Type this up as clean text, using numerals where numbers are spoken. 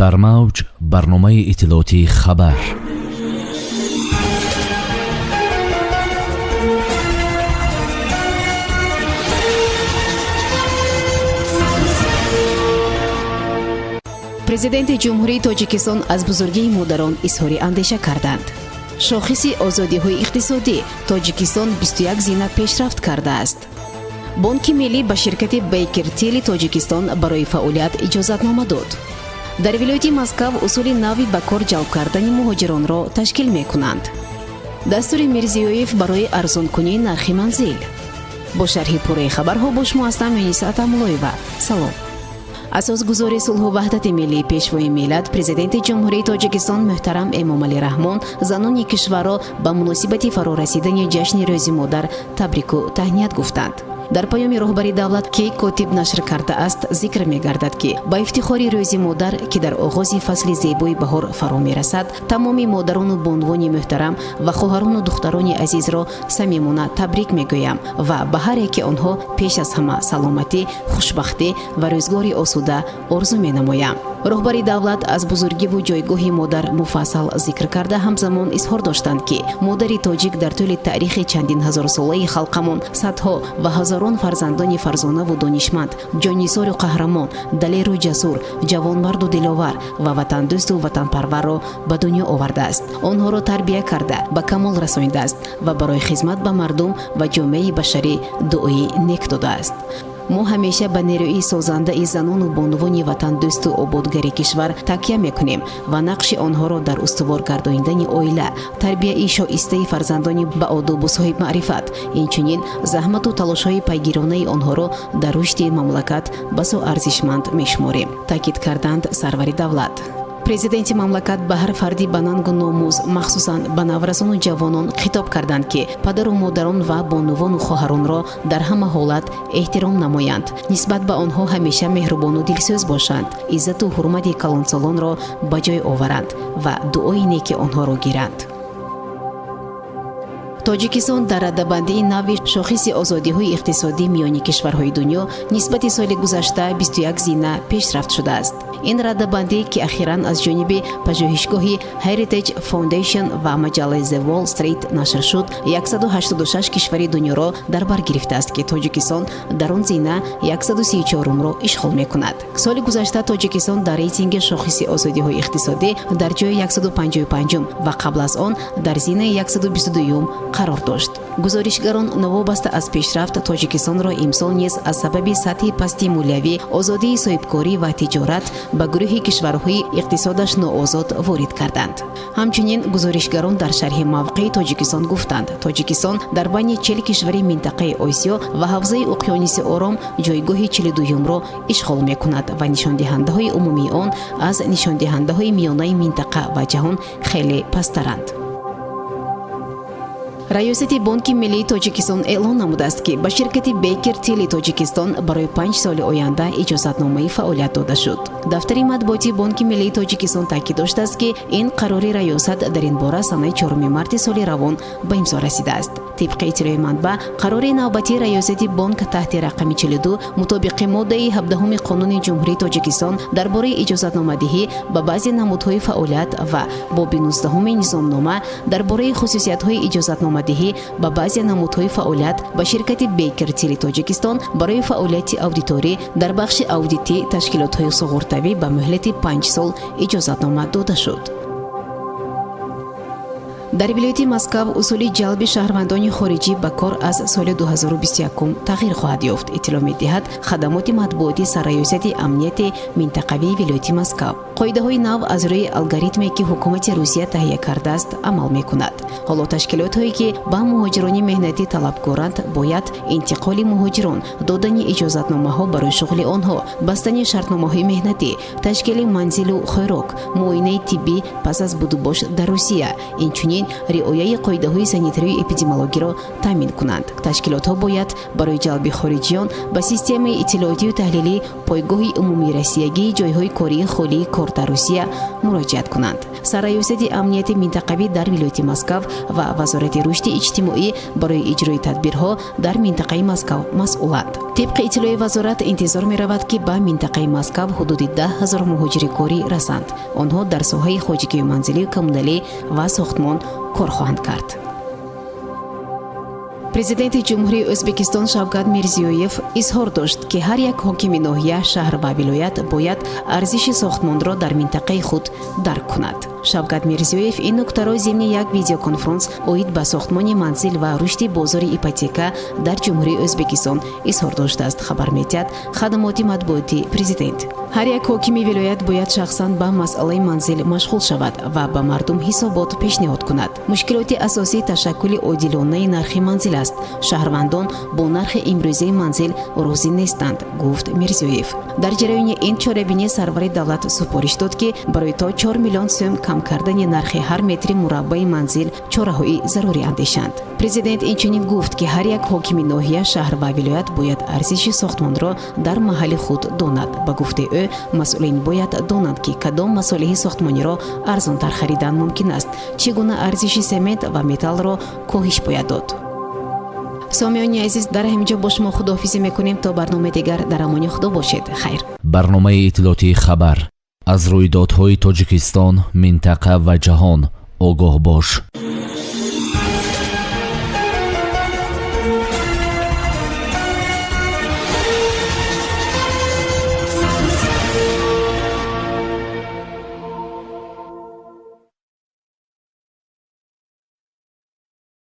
дар мавҷ барномаи иттилоотии хабар. президенти ҷумҳурии тоҷикистон аз бузургии модарон изҳори андеша карданд. шохиси озодиҳои иқтисодӣ тоҷикистон 21 зина пешрафт кардааст. бонки миллӣ ба ширкати Бейкер Тили тоҷикистон барои фаъолият иҷозатнома дод. дар вилояти Москав усули нави ба кор ҷалб кардани муҳоҷиронро ташкил мекунанд. дастури Мирзиёев барои арзонкунии нархи манзил. бо шарҳи пурраи хабарҳо бо шумо ҳастам Юниса Атамуллоева. салом. асосгузори сулҳу ваҳдати миллии пешвои миллат президенти ҷумҳурии тоҷикистон муҳтарам Эмомалӣ Раҳмон занони кишварро ба муносибати фарорасидани ҷашни рӯзи модар табрику таҳният гуфтанд. дар паёми роҳбари давлат ки котиб нашр кардааст зикр мегардад ки ба ифтихори рӯзи модар ки дар оғози фасли зебои баҳор фаро мерасад тамоми модарону бонвони муҳтарам ва хоҳарону духтарони азизро самимона табрик мегӯям ва ба ҳаре ки онҳо пеш аз ҳама саломатӣ хушбахтӣ ва рӯзгори осуда орзу менамоям. роҳбари давлат аз бузургиву ҷойгоҳи модар муфассал зикр карда ҳамзамон изҳор доштанд ки модари тоҷик дар тӯли таърихи чандин ҳазорсолаи халқамон садҳо ва ҳазорон фарзандони фарзонаву донишманд, ҷоннисору қаҳрамон, далеру ҷасур, ҷавонмарду диловар ва ватандӯсту ватанпарварро ба дунё овардааст. онҳоро тарбия карда ба камол расонидааст ва барои хизмат ба мардум ва ҷомеаи башарӣ дуои нек додааст. мо ҳамеша ба нерӯи созандаи занону бонувони ватандӯсту ободгари кишвар такя мекунем ва нақши онҳоро дар устувор гардониндани оила, тарбияи шоистаи фарзандони ба одобу соҳиб маърифат, инчунин заҳмату талошҳои пайгиронаи онҳоро дар рушди мамлакат басо арзишманд мешуморем, таъкид карданд сарвари давлат. президенти мамлакат ба ҳар фарди ба нангу номӯз махсусан ба наврасону ҷавонон хитоб карданд ки падару модарон ва бонувону хоҳаронро дар ҳама ҳолат эҳтиром намоянд, нисбат ба онҳо ҳамеша меҳрубону дилсӯз бошанд, иззату ҳурмати калонсолонро ба ҷой оваранд ва дуои неки онҳоро гиранд. тоҷикистон дар раддабандии нави шохиси озодиҳои иқтисодӣ миёни кишварҳои дунё нисбати соли гузашта 21 зина пешрафт шудааст. ин раддабандӣ ки ахиран аз ҷониби пажӯҳишгоҳи Heritage Foundation ва маҷаллаи The Wall Street нашр шуд, 186 кишвари дунёро дар бар гирифтааст ки тоҷикистон дар он зина 134-умро ишғол мекунад. соли гузашта тоҷикистон дар рейтинги шохиси озодиҳои иқтисодӣ дар ҷои 155 ва қабл аз он дар зинаи 122 қарор дошт. гузоришгарон новобаста аз пешрафт тоҷикистонро имсол низ аз сабаби сатҳи пасти молиявӣ, озодии соҳибкорӣ ва тиҷорат ба гурӯҳи кишварҳои иқтисодаш ноозод ворид карданд. ҳамчунин гузоришгарон дар шарҳи мавқеи тоҷикистон гуфтанд, тоҷикистон дар байни 40 кишвари минтақаи Осиё ва ҳавзаи уқёнуси Ором ҷойгоҳи 42-умро ишғол мекунад ва нишондиҳандаҳои умумии он аз нишондиҳандаҳои миёнаи минтақа ва ҷаҳон хеле пасттаранд. раёсати бонки миллии тоҷикистон эълон намудааст ки ба ширкати Бейкер Тили тоҷикистон барои 5 соли оянда иҷозатномаи фаъолият дода шуд. дафтари матбуоти бонки миллии тоҷикистон таъкид доштааст ки ин қарори раёсат дар ин бора санаи 4 марти соли равон ба имзо расидааст. тибқи иттилои манбаъ, қарори навбатии раёсати бонк таҳти рақами 42 мутобиқи моддаи 17 қонуни ҷумҳурии тоҷикистон дар бораи иҷозатномадиҳӣ ба баъзе намудҳои фаъолият ва боби 19 низомнома дар бораи хусусиятҳои иҷозатномадиҳӣ ба баъзе намудҳои фаъолият ба ширкати Бейкер Тили тоҷикистон барои фаъолияти аудиторӣ дар бахши аудитӣ ташкилотҳои суғуртавӣ ба муҳлати 5 сол иҷозатнома дода шуд. дар вилояти Москав усули ҷалби шаҳрвандони хориҷӣ ба кор аз соли 2021 тағйир хоҳад ёфт, иттилоъ медиҳад хадамоти матбуоти сарраёсати амнияти минтақавии вилояти Москав. қоидаҳои нав аз рӯи алгоритме ки ҳукумати Русия таҳия кардааст амал мекунад. ҳоло ташкилотҳое ки ба муҳоҷирони меҳнатӣ талабгоранд бояд интиқоли муҳоҷирон, додани иҷозатномаҳо барои шуғли онҳо, бастани шартномаҳои меҳнатӣ, ташкили манзилу хӯрок, муоинаи тиббӣ пас аз будубош дар Русия, инчунин риояи қоидаҳои санитарию эпидемиологиро таъмин кунанд. ташкилотҳо бояд барои ҷалби хориҷиён ба системаи иттилоотию таҳлилӣ пойгоҳи умумирасиягии ҷойҳои кории холии кор дар Русия муроҷиат кунанд. сарраёсати амнияти минтақавӣ дар вилояти Москав ва вазорати рушди иҷтимоӣ барои иҷрои тадбирҳо дар минтақаи Москав масъуланд. طبق اطلاع وزارت انتظار می‌رود که به منطقه مسکو حدود 10,000 مهاجر کاری رسند. آنها در ساحه خواجگی منزلی، کمونالی و ساختمان کار خواهند کرد. президенти ҷумҳурии Ӯзбекистон Шавкат Мирзиёев изҳор дошт, ки ҳар як ҳокими ноҳия, шаҳр ва вилоят бояд арзиши сохтмонро дар минтақаи худ дарк кунад. Шавкат Мирзиёев ин нуктаро зимни як видеоконферонс оид ба сохтмони манзил ва рушди бозори ипотека дар ҷумҳурии Ӯзбекистон изҳор доштааст, хабар медиҳад хадамоти матбуоти президент. ҳар як ҳокими вилоят бояд шахсан ба масъалаи манзил машғул шавад ва ба мардум ҳисобот пешниҳод кунад. мушкилоти асосии ташаккули одилонаи нархи манзил аст. шаҳрвандон бо нархи имрӯзаи манзил розӣ нестанд, гуфт Мирзиёев. дар ҷараёни ин чорабинӣ сарвари давлат супориш дод, ки барои то 4 миллион сӯм кам кардани нархи ҳар метри мураббаи манзил чораҳои зарурӣ андешанд. президент инчунин гуфт, ки ҳар як ҳокими ноҳия, шаҳр ва вилоят бояд арзиши сохтмонро дар маҳалли худ донад. ба гуфтаи ӯ, масъулин бояд донанд, ки кадом масолиҳи сохтмониро арзонтар харидан мумкин аст, чӣ гуна арзиши семент ва металлро коҳиш бояд дод. сомиёни азиз, дар ҳаминҷо бо шумо худоҳофизӣ мекунем то барномаи дигар. дар амони худо бошед. хайр. барномаи иттилоотии хабар аз рӯйдодҳои Тоҷикистон, минтақа ва ҷаҳон огоҳ бош.